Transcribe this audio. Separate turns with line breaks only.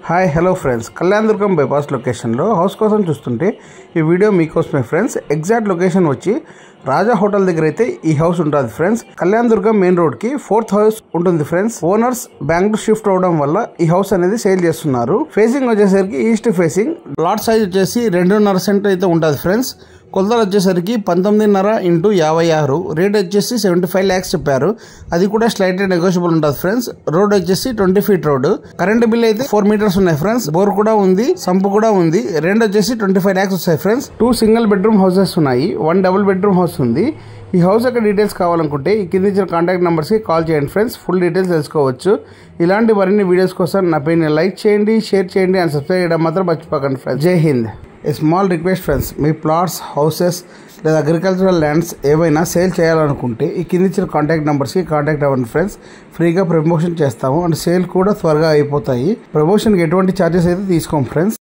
Hi hello friends, Kalyanadurgam bypass లొకేషన్లో house కోసం చూస్తుంటే ఈ వీడియో మీకోసమే ఫ్రెండ్స్. ఎగ్జాక్ట్ లొకేషన్ వచ్చి రాజా హోటల్ దగ్గర అయితే ఈ హౌస్ ఉంటుంది ఫ్రెండ్స్. కళ్యాణదుర్గం మెయిన్ రోడ్ కి 4th హౌస్ ఉంటుంది ఫ్రెండ్స్. ఓనర్స్ బెంగళూరు షిఫ్ట్ అవడం వల్ల ఈ హౌస్ అనేది సేల్ చేస్తున్నారు. ఫేసింగ్ వచ్చేసరికి ఈస్ట్ ఫేసింగ్. లాట్ సైజ్ వచ్చేసి 2.5 సెంట్ అయితే ఉంటుంది ఫ్రెండ్స్. కొలతలు వచ్చేసరికి 19.5 × 56. రేట్ వచ్చేసి 75 lakhs చెప్పారు. అది కూడా స్లైట్ నెగోషియబుల్ ఉంటుంది ఫ్రెండ్స్. రోడ్ వచ్చేసి 20 feet రోడ్. కరెంట్ బిల్ అయితే 4 meters ఉన్నాయి ఫ్రెండ్స్. బోర్ కూడా ఉంది, సంపు కూడా ఉంది. రెంట్ వచ్చేసి 25 lakhs వస్తాయి ఫ్రెండ్స్. 2 single bedroom హౌసెస్ ఉన్నాయి, 1 double bedroom హౌస్ ఉంది. ఈ హౌస్ యొక్క డీటెయిల్స్ కావాలనుకుంటే ఈ కింద ఇచ్చిన కాంటాక్ట్ నెంబర్స్కి కాల్ చేయండి ఫ్రెండ్స్. ఫుల్ డీటెయిల్స్ తెలుసుకోవచ్చు. ఇలాంటి మరిన్ని వీడియోస్ కోసం నా పేజ్ని లైక్ చేయండి, షేర్ చేయండి అండ్ సబ్స్క్రైబ్ చేయడం మాత్రం మర్చిపోకండి ఫ్రెండ్స్. జై Hind. A small request friends, me plots, houses లేదా అగ్రికల్చరల్ ల్యాండ్స్ ఏవైనా సేల్ చేయాలనుకుంటే ఈ కింద ఇచ్చిన కాంటాక్ట్ నెంబర్స్కి కాంటాక్ట్ అవ్వండి ఫ్రెండ్స్. ఫ్రీగా ప్రమోషన్ చేస్తాము అండ్ సేల్ కూడా త్వరగా అయిపోతాయి. ప్రమోషన్కి ఎటువంటి ఛార్జెస్ అయితే తీసుకోం ఫ్రెండ్స్.